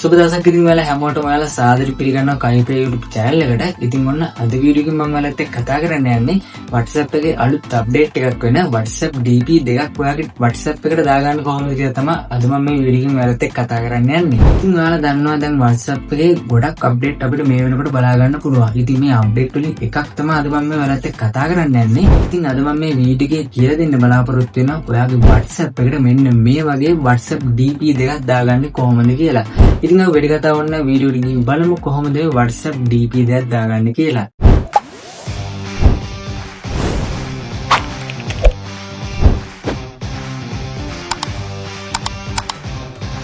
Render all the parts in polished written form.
සුබ දවසක් ඉතින් ඔයාලා හැමෝටම ඔයාලා සාදරයෙන් පිළිගන්නවා කයිපේ YouTube channel එකට. ඉතින් ඔන්න අද වීඩියෝ එකකින් මම ඔයාලත් එක්ක කතා කරන්න යන්නේ WhatsApp එකේ අලුත් අප්ඩේට් එකක් වෙන WhatsApp DP දෙකක් ඔයාගේ WhatsApp එකට දාගන්න කොහොමද කියලා තමයි අද මම මේ වීඩියෝ එකකින් ඔයාලත් එක්ක කතා කරන්න යන්නේ. ඉතින් ඔයාලා දන්නවා දැන් WhatsApp එකේ ගොඩක් අප්ඩේට් අපිට මේ වෙනකොට බලා ගන්න පුළුවන්. ඉතින් මේ අප්ඩේට් වලින් එකක් තමයි අද මම මේ ඔයාලත් එක්ක කතා කරන්න යන්නේ. ඉතින් අද මම මේ වීඩියෝ එකේ කියලා දෙන්න බලාපොරොත්තු වෙනවා ඔයාගේ WhatsApp එකට මෙන්න මේ වගේ WhatsApp DP දෙකක් දාගන්නේ කොහොමද කියලා. ඉතින් අපි වැඩි කතා වුණ වීඩියෝ එකකින් බලමු කොහොමද WhatsApp DP දෙයක් දාගන්නේ කියලා.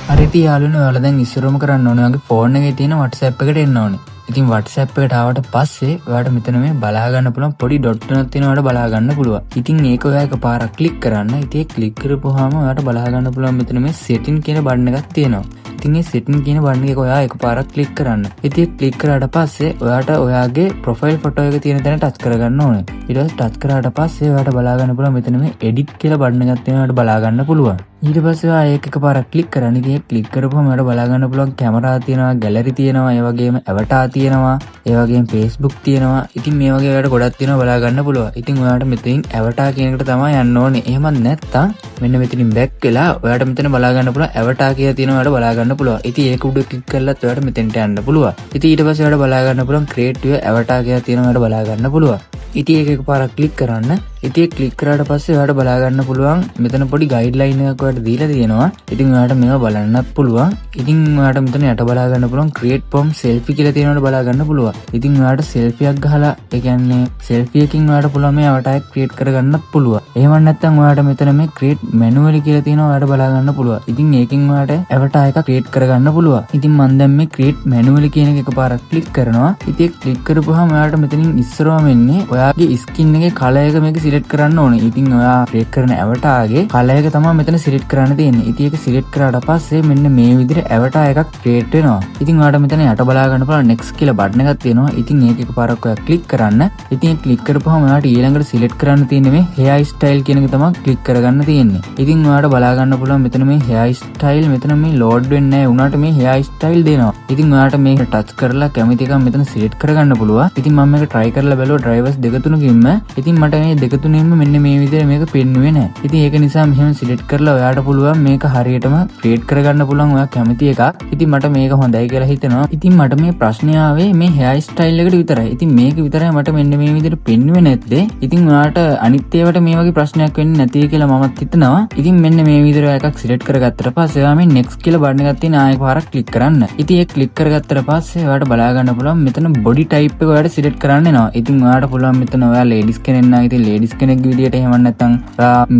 හරි ඉතින් යාළුවනේ ඔයාලා දැන් ඉස්සරම කරන්න ඕනේ ඔයාගේ ෆෝන් එකේ තියෙන WhatsApp එකට එන්න ඕනේ. ඉතින් WhatsApp එකට ආවට පස්සේ ඔයාලට මෙතන මේ බලා ගන්න පුළුවන් පොඩි ඩොට් එකක් තියෙනවා ඔයාලට බලා ගන්න පුළුවන්. ඉතින් ඒක ඔයා එකපාරක් ක්ලික් කරන්න. ඉතින් ඒක ක්ලික් කරපුවාම ඔයාලට බලා ගන්න පුළුවන් මෙතන මේ setting කියන බටන් එකක් තියෙනවා. ඉතින් මේ setting කියන බටන් එක ඔයා එකපාරක් ක්ලික් කරන්න. ඉතින් ඒක ක්ලික් කරාට පස්සේ ඔයාට ඔයාගේ profile photo එක තියෙන තැන ටච් කරගන්න ඕනේ. ඊට පස්සේ ටච් කරාට පස්සේ ඔයාට බලා ගන්න පුළුවන් මෙතන මේ edit කියලා බටන් එකක් තියෙනවා ඔයාලට බලා ගන්න පුළුවන්. ඊට පස්සේ ඔයා ඒක එකපාරක් ක්ලික් කරන්න. ඉතින් ඒක ක්ලික් කරපුවම ඔයාලට බලා ගන්න පුළුවන් කැමරා තියෙනවා, ගැලරි තියෙනවා, ඒ වගේම avatar තියෙනවා, ඒ වගේම Facebook තියෙනවා. ඉතින් මේ වගේ ඔයාලට ගොඩක් තියෙනවා බලා ගන්න පුළුවන්. ඉතින් ඔයාලට මෙතනින් avatar කියන එකට තමයි යන්න ඕනේ. එහෙම නැත්නම් මෙන්න මෙතනින් back වෙලා ඔයාලට මෙතන බලා ගන්න පුළුවන් avatar කියලා තියෙනවා ඔයාලට බලා ගන්න පුළුවන්. ඉතින් ඒක උඩ ක්ලික් කරලත් ඔයාලට මෙතෙන්ට යන්න පුළුවන්. ඉතින් ඊට පස්සේ ඔයාලට බලා ගන්න පුළුවන් create your avatar කියලා තියෙනවා ඔයාලට බලා ගන්න පුළුවන්. ඉතින් ඒක එකපාරක් ක්ලික් කරන්න. ඉතින් ඒක ක්ලික් කරාට පස්සේ ඔයාලට බලා ගන්න පුළුවන් මෙතන පොඩි ගයිඩ්ලයින් එකක් ඔයාලට දීලා තියෙනවා. ඉතින් ඔයාලට මේවා බලන්නත් පුළුවන්. ඉතින් ඔයාලට මෙතන යට බලා ගන්න පුළුවන් create from selfie කියලා තියෙනවට බලා ගන්න පුළුවන්. ඉතින් ඔයාලට selfie එකක් ගහලා ඒ කියන්නේ selfie එකකින් ඔයාලට පුළුවන් මේ avatar එක create කරගන්නත් පුළුවන්. එහෙම නැත්නම් ඔයාලට මෙතන මේ create manually කියලා තියෙනවා ඔයාලට බලා ගන්න පුළුවන්. ඉතින් ඒකෙන් ඔයාලට avatar එක create කරගන්න පුළුවන්. ඉතින් මම දැන් මේ create manually කියන එක එකපාරක් ක්ලික් කරනවා. ඉතින් ඒක ක්ලික් කරපුවාම ඔයාලට මෙතනින් ඉස්සරවම එන්නේ ඔයාගේ skin එකේ color එක මේක select කරන්න ඕනේ. ඉතින් ඔයා create කරන avatar ගේ color එක තමයි මෙතන select කරන්න තියෙන්නේ. ඉතින් ඒක select කරාට පස්සේ මෙන්න මේ විදිහට avatar එකක් create වෙනවා. ඉතින් ඔයාලට මෙතන යට බලා ගන්න පුළුවන් next කියලා බටන් එකක් තියෙනවා. ඉතින් ඒක එකපාරක් ඔයා click කරන්න. ඉතින් ඒක click කරපුවම ඔයාලට ඊළඟට select කරන්න තියෙන්නේ මේ hair style කියන එක තමයි click කරගන්න තියෙන්නේ. ඉතින් ඔයාලට බලා ගන්න පුළුවන් මෙතන මේ hair style මෙතන මේ load වෙන්නේ නැහැ. උනාට මේ hair style දෙනවා. ඉතින් ඔයාලට මේක touch කරලා කැමති එකක් මෙතන select කරගන්න පුළුවන්. ඉතින් මම මේක try කරලා බැලුවා drivers දෙක තුනකින්ම. ඉතින් මට මේ දෙක තුනින්ම මෙන්න මේ විදිහට මේක පෙන්නුවේ නැහැ. ඉතින් ඒක නිසා මෙහෙම select කරලා ඔයාලට පුළුවන් මේක හරියටම create කරගන්න පුළුවන් ඔයා කැමති එකක්. ඉතින් මට මේක හොඳයි කියලා හිතෙනවා. ඉතින් මට මේ ප්‍රශ්නේ ආවේ මේ hair style එකට විතරයි. ඉතින් මේක විතරයි මට මෙන්න මේ විදිහට පෙන්නුවේ නැත්තේ. ඉතින් ඔයාලට අනිත් ඒවාට මේ වගේ ප්‍රශ්නයක් වෙන්නේ නැති කියලා මමත් හිතනවා. ඉතින් මෙන්න මේ විදිහට එකක් select කරගත්තට පස්සේ ඔයා මේ next කියලා බටන් එකක් තියෙන ආයෙ පාරක් click කරන්න. ඉතින් ඒක click කරගත්තට පස්සේ ඔයාලට බලා ගන්න පුළුවන් මෙතන body type එක ඔයාලට select කරන්න එනවා. ඉතින් ඔයාලට පුළුවන් මෙතන ඔයා ladies කෙනෙක් නම් ඉතින් ladies කෙනෙක්ගේ විදිහට එහෙම නැත්නම්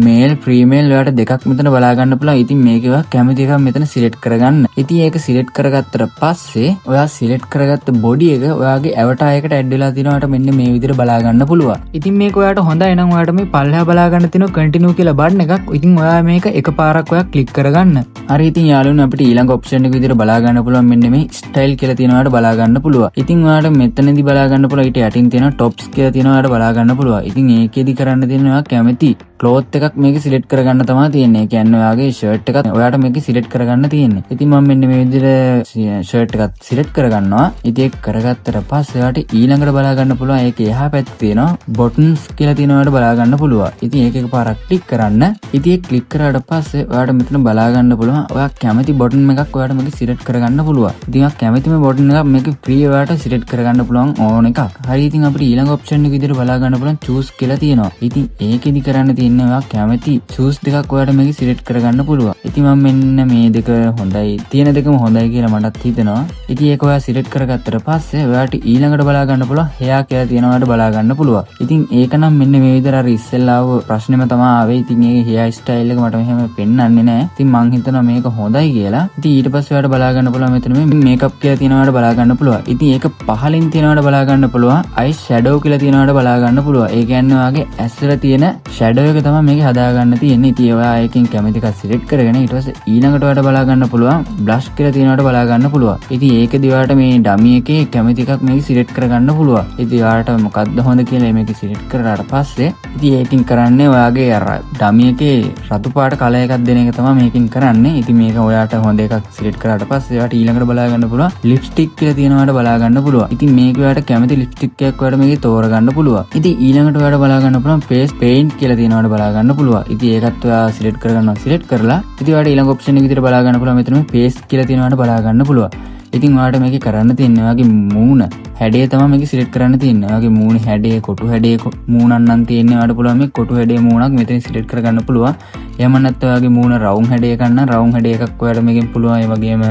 male female ඔයාලට දෙකක් මෙතන බලා ගන්න පුළුවන්. ඉතින් මේකේ ඔයා කැමති එකක් මෙතන select කරගන්න. ඉතින් ඒක select කරගත්තට පස්සේ ඔයා select කරගත්ත body එක ඔයාගේ avatar එකට add වෙලා තියෙනවාට මෙන්න මේ විදිහට බලා ගන්න පුළුවන්. ඉතින් මේක ඔයාලට හොඳයි නම් ඔයාලට මේ පල්ලෙහා බලා ගන්න තියෙන continue කියලා බටන් එකක්. ඉතින් ඔයා මේක එකපාරක් ඔයා click කරගන්න. හරි ඉතින් යාළුවනේ අපිට ඊළඟ option එක විදිහට බලා ගන්න පුළුවන් මෙන්න මේ style කියලා තියෙනවාට බලා ගන්න පුළුවන්. ඉතින් ඔයාලට මෙතනදී බලා ගන්න පුළුවන් ඊට යටින් තියෙන tops කියලා තියෙනවාට බලා ගන්න පුළුවන්. ඉතින් ඒකෙදි කරන්න තියෙන ඔයා කැමති cloth එකක් මේක select කරගන්න තමයි තියෙන්නේ. ඒ කියන්නේ ඔයාගේ shirt එකත් ඔයාට මේක select කරගන්න තියෙන්නේ. ඉතින් මම මෙන්න මේ විදිහට shirt එකත් select කරගන්නවා. ඉතින් ඒක කරගත්තට පස්සේ ඔයාට ඊළඟට බලා ගන්න පුළුවන් ඒකේ එහා පැත්තේ තියෙනවා buttons කියලා තියෙනවාට බලා ගන්න පුළුවන්. ඉතින් ඒක එකපාරක් click කරන්න. ඉතින් ඒක click කරාට පස්සේ ඔයාට මෙතන බලා ගන්න පුළුවන් ඔයා කැමති button එකක් ඔයාට මේක select කරගන්න පුළුවන්. ඉතින් ඔයා කැමතිම button එකක් මේක free ඔයාට select කරගන්න පුළුවන් ඕන එකක්. හරි ඉතින් අපිට ඊළඟ option එක විදිහට බලා ගන්න පුළුවන් choose කියලා තියෙනවා. ඉතින් ඒකෙදි කරන්න තියෙන්නේ ඔයා කැමති choose දෙකක් ඔයාට මේක select කරගන්න පුළුවන්. ඉතින් මම මෙන්න මේ දෙක හොඳයි තියෙන දෙකම හොඳයි කියලා මටත් හිතෙනවා. ඉතින් ඒක ඔයා select කරගත්තට පස්සේ ඔයාට ඊළඟට බලා ගන්න පුළුවන් hair කියලා තියෙනවාට බලා ගන්න පුළුවන්. ඉතින් ඒක නම් මෙන්න මේ විදිහට අර ඉස්සෙල්ලා ආව ප්‍රශ්නේම තමයි ආවේ. ඉතින් ඒ hair style එක මට මෙහෙම පෙන්වන්නේ නැහැ. ඉතින් මං හිතනවා මේක හොඳයි කියලා. ඉතින් ඊට පස්සේ ඔයාට බලා ගන්න පුළුවන් මෙතන මේ makeup කියලා තියෙනවාට බලා ගන්න පුළුවන්. ඉතින් ඒක පහලින් තියෙනවාට බලා ගන්න පුළුවන්. eye shadow කියලා තියෙනවාට බලා ගන්න පුළුවන්. ඒ කියන්නේ ඔයාගේ ඇස් වල තියෙන shadow එක තමයි මේක හදාගන්න තියෙන්නේ. ඉතින් ඔයා එකකින් කැමති කැමති එකක් සිලෙක්ට් කරගෙන ඊට පස්සේ ඊළඟට ඔයාලට බලා ගන්න පුළුවන් බ්ලෂ් කියලා තියෙනවට බලා ගන්න පුළුවන්. ඉතින් ඒකදී ඔයාලට මේ ඩමි එකේ කැමති එකක් මේක සිලෙක්ට් කරගන්න පුළුවන්. ඉතින් ඔයාලට මොකක්ද හොඳ කියලා මේක සිලෙක්ට් කරාට පස්සේ ඉතින් ඒකින් කරන්නේ ඔයාගේ අර ඩමි එකේ රතු පාට කලර් එකක් දෙන එක තමයි මේකෙන් කරන්නේ. ඉතින් මේක ඔයාලට හොඳ එකක් සිලෙක්ට් කරාට පස්සේ ඔයාලට ඊළඟට බලා ගන්න පුළුවන් ලිප්ස්ටික් කියලා තියෙනවට බලා ගන්න පුළුවන්. ඉතින් මේක ඔයාලට කැමති ලිප්ස්ටික් එකක් ඔයාලට මේකේ තෝරගන්න පුළුවන්. ඉතින් ඊළඟට ඔයාලට බලා ගන්න පුළුවන් ෆේස් පේන්ට් කියලා තියෙනවට බලා ගන්න පුළුවන්. ඉතින් ඒකත් ඔයා සිලෙක්ට් කරගන්නවා. සිලෙක්ට් කරලා ඉතින් ඔයාලට ඊළඟ ඔප්ෂන් එක විදිහට බලා ගන්න පුළුවන්. මෙතන මේ ෆේස් කියලා තියෙනවට බලා ගන්න පුළුවන්. ඉතින් ඔයාලට මේකේ කරන්න තියෙන්නේ ඔයාගේ මූණ හැඩය තමයි මේක සිලෙක්ට් කරන්න තියෙන්නේ. ඔයාගේ මූණ හැඩය කොටු හැඩය මූණක් නම් තියෙන්නේ ඔයාලට පුළුවන් මේ කොටු හැඩය මූණක් මෙතන සිලෙක්ට් කරගන්න පුළුවන්. එහෙම නැත්නම් ඔයාගේ මූණ රවුම් හැඩය ගන්න රවුම් හැඩය එකක් ඔයාලට මේකෙන් පුළුවන්. ඒ වගේම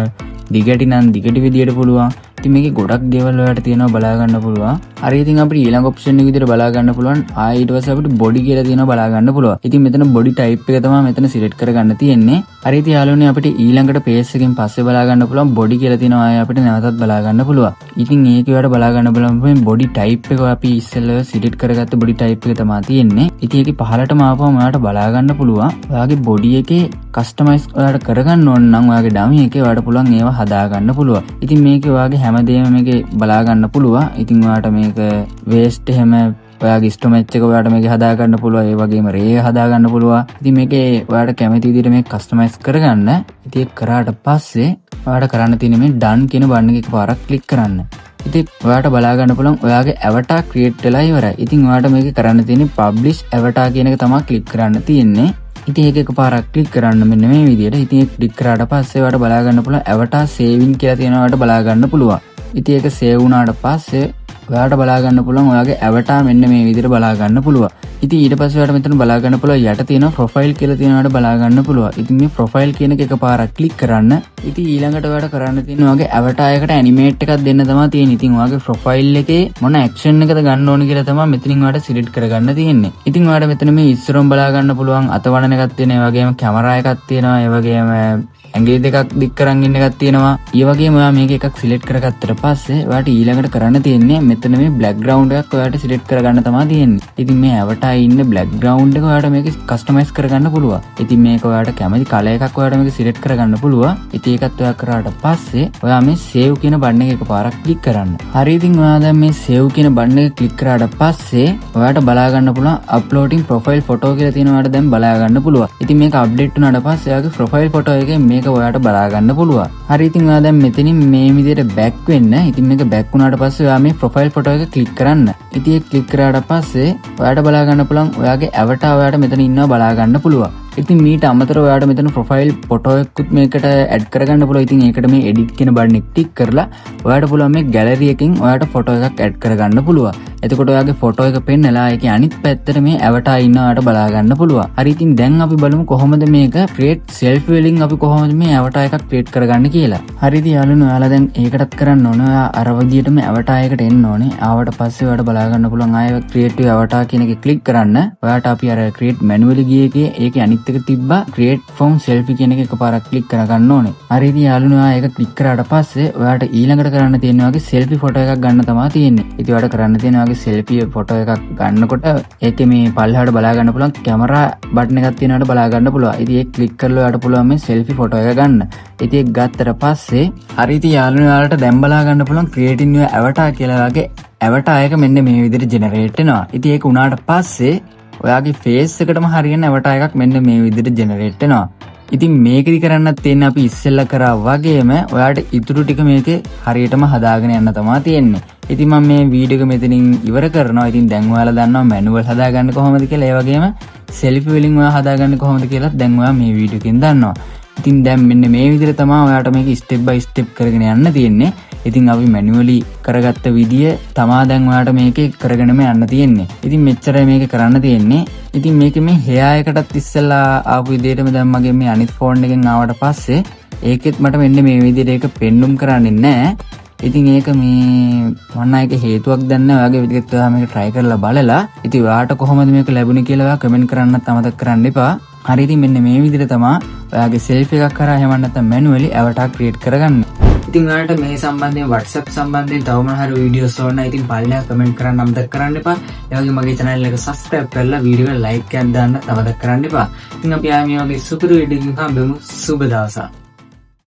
දිගටි නම් දිගටි විදියට පුළුවන්. ඉතින් මේකේ ගොඩක් දේවල් ඔයාලට තියෙනවා බලා ගන්න පුළුවන්. හරි ඉතින් අපිට ඊළඟ ඔප්ෂන් එක විදිහට බලා ගන්න පුළුවන්. ඊට පස්සේ අපිට බොඩි කියලා තියෙනවා බලා ගන්න පුළුවන්. ඉතින් මෙතන බොඩි ටයිප් එක තමයි මෙතන සිලෙක්ට් කරගන්න තියෙන්නේ. හරි ඉතින් යාළුවනේ අපිට ඊළඟට පේජ් එකෙන් පස්සේ බලා ගන්න පුළුවන් බොඩි කියලා තියෙනවා. අපිට නැවතත් බලා ගන්න පුළුවන්. ඉතින් මේක ඔයාලට බලා ගන්න පුළුවන් මේ බොඩි ටයිප් එක අපි ඉස්සෙල්ලා සිලෙක්ට් කරගත්ත බොඩි ටයිප් එක තමයි තියෙන්නේ. ඉතින් ඒකේ පහළටම ආපුවම ඔයාලට බලා ගන්න පුළුවන්. ඔයාගේ බොඩි එකේ කස්ටමයිස් ඔයාලට කරගන්න ඕන නම් ඔයාගේ ඩමි එකේ ඔයාලට පුළුවන් ඒවා හදා ගන්න පුළුවන්. ඉතින් මේකේ ඔයාගේ හැමදේම මේකේ බලා ගන්න පුළුවන්. ඉතින් ඔයාලට මේක වේස්ට් එහෙම ඔයාගේ ස්ටොමච් එක ඔයාලට මේක හදා ගන්න පුළුවන්. ඒ වගේම රේ හදා ගන්න පුළුවන්. ඉතින් මේකේ ඔයාලට කැමති විදිහට මේක කස්ටමයිස් කරගන්න. ඉතින් ඒක කරාට පස්සේ ඔයාලට කරන්න තියෙන්නේ මේ ඩන් කියන බටන් එක එකපාරක් ක්ලික් කරන්න. ඉතින් ඔයාලට බලා ගන්න පුළුවන් ඔයාගේ avatar create වෙලා ඉවරයි. ඉතින් ඔයාලට මේක කරන්න තියෙන්නේ publish avatar කියන එක තමයි ක්ලික් කරන්න තියෙන්නේ. ඉතින් ඒක එකපාරක් ක්ලික් කරන්න මෙන්න මේ විදිහට. ඉතින් ඒක ක්ලික් කරාට පස්සේ ඔයාලට බලා ගන්න පුළුවන් avatar saving කියලා තියෙනවා ඔයාලට බලා ගන්න පුළුවන්. ඉතින් ඒක සේව් වුණාට පස්සේ ඔයාලට බලා ගන්න පුළුවන් ඔයාගේ avatar මෙන්න මේ විදිහට බලා ගන්න පුළුවන්. ඉතින් ඊට පස්සේ ඔයාලට මෙතන බලා ගන්න පුළුවන් යට තියෙන ප්‍රොෆයිල් කියලා තියෙනවට බලා ගන්න පුළුවන්. ඉතින් මේ ප්‍රොෆයිල් කියන එක එකපාරක් ක්ලික් කරන්න. ඉතින් ඊළඟට ඔයාලට කරන්න තියෙන්නේ ඔයාගේ avatar එකට ඇනිමේට් එකක් දෙන්න තමයි තියෙන්නේ. ඉතින් ඔයාගේ ප්‍රොෆයිල් එකේ මොන ඇක්ෂන් එකද ගන්න ඕන කියලා තමයි මෙතනින් ඔයාලට සිලෙක්ට් කරගන්න තියෙන්නේ. ඉතින් ඔයාලට මෙතන මේ ඉස්සරහම බලා ගන්න පුළුවන් අතවඩන එකක් තියෙනවා. ඒ වගේම කැමරා එකක් තියෙනවා. ඒ වගේම ඇඟිලි දෙකක් දික් කරන් ඉන්න එකක් තියෙනවා. ඒ වගේම ඔයා මේක එකක් සිලෙක්ට් කරගත්තට පස්සේ ඔයාලට ඊළඟට කරන්න තියෙන්නේ මෙතන මේ බෑග්ග්‍රවුන්ඩ් එකක් ඔයාලට සිලෙක්ට් කරගන්න තමයි තියෙන්නේ. ඉතින් මේ avatar ඉන්න බෑග්ග්‍රවුන්ඩ් එක ඔයාලට මේක කස්ටමයිස් කරගන්න පුළුවන්. ඉතින් මේක ඔයාලට කැමති කලර් එකක් ඔයාලට මේක සිලෙක්ට් කරගන්න පුළුවන්. ඉතින් ඒකත් ඔයා කරාට පස්සේ ඔයා මේ save කියන බටන් එක එකපාරක් ක්ලික් කරන්න. හරි ඉතින් ඔයා දැන් මේ save කියන බටන් එක ක්ලික් කරාට පස්සේ ඔයාලට බලා ගන්න පුළුවන් uploading profile photo කියලා තියෙන ඔයාලට දැන් බලා ගන්න පුළුවන්. ඉතින් මේක අප්ඩේට් වුණාට පස්සේ ඔයාගේ profile photo එකේ මේක ඔයාලට බලා ගන්න පුළුවන්. හරි ඉතින් ඔයා දැන් මෙතනින් මේ විදිහට බෑක් වෙන්න. ඉතින් මේක බෑක් වුණාට පස්සේ ඔයා මේ ප්‍රොෆයිල් ෆොටෝ එක ක්ලික් කරන්න. ඉතින් ඒක ක්ලික් කරාට පස්සේ ඔයාලට බලා ගන්න පුළුවන් ඔයාගේ avatar ඔයාලට මෙතන ඉන්නවා බලා ගන්න පුළුවන්. ඉතින් මීට අමතරව ඔයාලට මෙතන ප්‍රොෆයිල් ෆොටෝ එකකුත් මේකට ඇඩ් කරගන්න පුළුවන්. ඉතින් ඒකට මේ edit කියන බටන් එක ටික් කරලා ඔයාලට පුළුවන් මේ gallery එකකින් ඔයාලට ෆොටෝ එකක් ඇඩ් කරගන්න පුළුවන්. එතකොට ඔයාගේ ෆොටෝ එක පෙන්නලා ඒකේ අනිත් පැත්තට මේ avatar ඉන්න ඔයාලට බලා ගන්න පුළුවන්. හරි ඉතින් දැන් අපි බලමු කොහොමද මේක create selfie වලින් අපි කොහොමද මේ avatar එකක් create කරගන්න කියලා. හරි ඉතින් යාළුවනේ ඔයාලා දැන් ඒකටත් කරන්න ඕන. ඔයා අර විදිහටම avatar එකට එන්න ඕනේ. ආවට පස්සේ ඔයාලට බලා ගන්න පුළුවන් ආයෙ creative avatar කියන එක ක්ලික් කරන්න. ඔයාලට අපි අර create manually ගියේ එකේ ඒකේ අනිත් එක තිබ්බා create from selfie කියන එක එකපාරක් ක්ලික් කරගන්න ඕනේ. හරි ඉතින් යාළුවනේ ඔයා ඒක ක්ලික් කරාට පස්සේ ඔයාලට ඊළඟට කරන්න තියෙනවා වගේ selfie photo එකක් ගන්න තමයි තියෙන්නේ. ඉතින් ඔයාලට කරන්න තියෙනවා වගේ selfie photo එකක් ගන්නකොට ඒකේ මේ පල්ලෙහාට බලා ගන්න පුළුවන් කැමරා බටන් එකක් තියෙනවට බලා ගන්න පුළුවන්. ඉතින් ඒක ක්ලික් කරලා ඔයාලට පුළුවන් මේ selfie photo එක ගන්න. ඉතින් ඒක ගත්තට පස්සේ හරි ඉතින් යාළුවනේ ඔයාලට දැන් බලා ගන්න පුළුවන් creating your avatar කියලා වගේ avatar එක මෙන්න මේ විදිහට generate වෙනවා. ඉතින් ඒක උනාට පස්සේ ඔයාගේ ෆේස් එකටම හරියන avatar එකක් මෙන්න මේ විදිහට ජෙනරේට් වෙනවා. ඉතින් මේකෙදි කරන්නත් තියෙන්නේ අපි ඉස්සෙල්ලා කරා වගේම ඔයාලට ඉතුරු ටික මේකේ හරියටම හදාගෙන යන්න තමයි තියෙන්නේ. ඉතින් මම මේ වීඩියෝ එක මෙතනින් ඉවර කරනවා. ඉතින් දැන් ඔයාලා දන්නවා මැනුවල් හදාගන්න කොහොමද කියලා. ඒ වගේම selfie වලින් ඔයා හදාගන්න කොහොමද කියලා දැන් ඔයා මේ වීඩියෝ එකෙන් දන්නවා. ඉතින් දැන් මෙන්න මේ විදිහට තමයි ඔයාලට මේක step by step කරගෙන යන්න තියෙන්නේ. ඉතින් අපි manually කරගත්ත විදිය තමා දැන් ඔයාලට මේකේ කරගෙනම යන්න තියෙන්නේ. ඉතින් මෙච්චරයි මේක කරන්න තියෙන්නේ. ඉතින් මේකේ මේ hair එකටත් ඉස්සෙල්ලා ආපු විදියටම දැන් මගේ මේ අනිත් ෆෝන් එකෙන් ආවට පස්සේ ඒකෙත් මට මෙන්න මේ විදියට ඒක පෙන්눔 කරන්නේ නැහැ. ඉතින් ඒක මේ මම එක හේතුවක් දන්නේ නැහැ. ඔයාගේ විදිහට ඔයා මේක try කරලා බලලා ඉතින් ඔයාට කොහොමද මේක ලැබුණේ කියලා ඔයා කමෙන්ට් කරන්නත් අමතක කරන්න එපා. හරි ඉතින් මෙන්න මේ විදිහට තමයි ඔයාගේ selfie එකක් කරා එහෙම නැත්නම් manually avatar create කරගන්න. ඉතින් ඔයාලට මේ සම්බන්ධයෙන් WhatsApp සම්බන්ධයෙන් තව මොන හරි වීඩියෝස් ඕන නම් ඉතින් පල්ලෙහා කමෙන්ට් කරන්න අමතක කරන්න එපා. ඒ වගේම මගේ channel එක subscribe කරලා වීඩියෝ එක like එකක් දාන්න අමතක කරන්න එපා. ඉතින් අපි ආයේ මේ වගේ සුපිරි වීඩියෝ එකකින් හම්බෙමු. සුබ දවසක්.